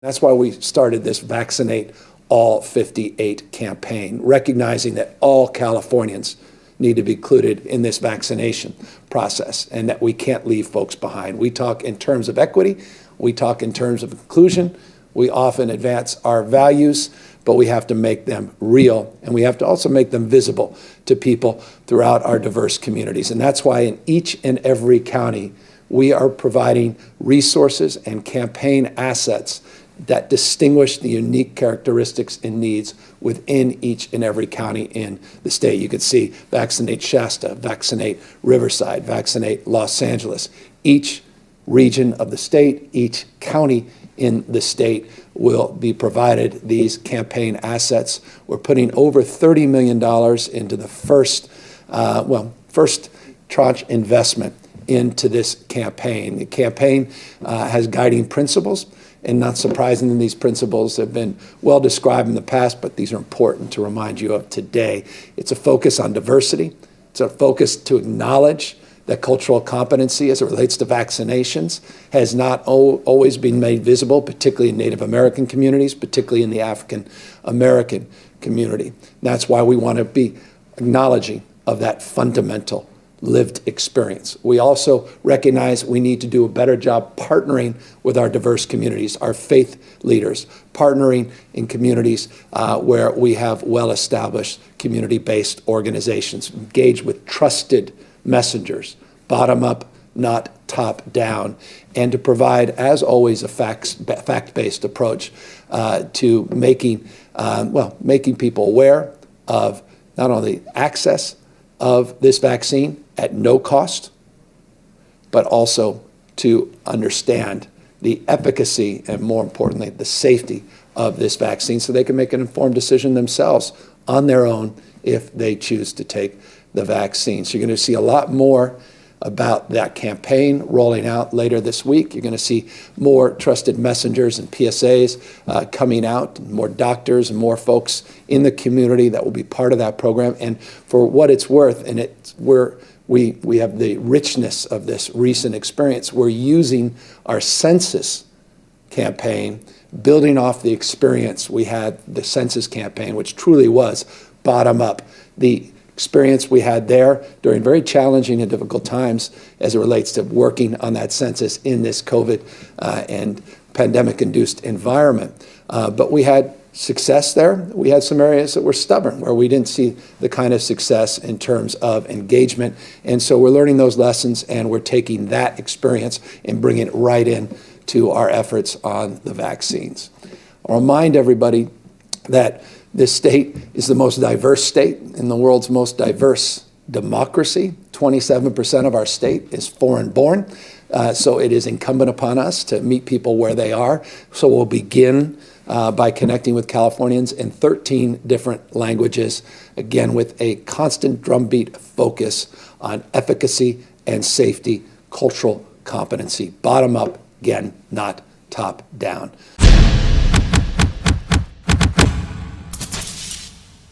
That's why we started this Vaccinate All 58 campaign, recognizing that all Californians need to be included in this vaccination process and that we can't leave folks behind. We talk in terms of equity, we talk in terms of inclusion, we often advance our values, but we have to make them real, and we have to also make them visible to people throughout our diverse communities. And that's why in each and every county, we are providing resources and campaign assets that distinguish the unique characteristics and needs within each and every county in the state. You can see Vaccinate Shasta, Vaccinate Riverside, Vaccinate Los Angeles. Each region of the state, each county in the state will be provided these campaign assets. We're putting over $30 million into the first tranche investment into this campaign. The campaign has guiding principles, and not surprisingly, these principles have been well described in the past, but these are important to remind you of today. It's a focus on diversity. It's a focus to acknowledge that cultural competency as it relates to vaccinations has not always been made visible, particularly in Native American communities, particularly in the African American community. That's why we want to be acknowledging of that fundamental lived experience. We also recognize we need to do a better job partnering with our diverse communities, our faith leaders, partnering in communities where we have well-established community-based organizations, engage with trusted messengers, bottom up, not top down, and to provide, as always, a fact-based approach to making people aware of not only access of this vaccine at no cost, but also to understand the efficacy and, more importantly, the safety of this vaccine so they can make an informed decision themselves on their own if they choose to take the vaccine. So you're going to see a lot more about that campaign rolling out later this week. You're going to see more trusted messengers and PSAs coming out, more doctors and more folks in the community that will be part of that program. And for what it's worth, and we have the richness of this recent experience, we're using our census campaign, building off the experience we had, the census campaign, which truly was bottom up. The experience we had there during very challenging and difficult times as it relates to working on that census in this COVID and pandemic-induced environment. But we had success there. We had some areas that were stubborn, where we didn't see the kind of success in terms of engagement. And so we're learning those lessons, and we're taking that experience and bringing it right in to our efforts on the vaccines. I'll remind everybody that this state is the most diverse state in the world's most diverse democracy. 27% of our state is foreign-born, so it is incumbent upon us to meet people where they are. So we'll begin by connecting with Californians in 13 different languages, again with a constant drumbeat focus on efficacy and safety, cultural competency, bottom up, again, not top down.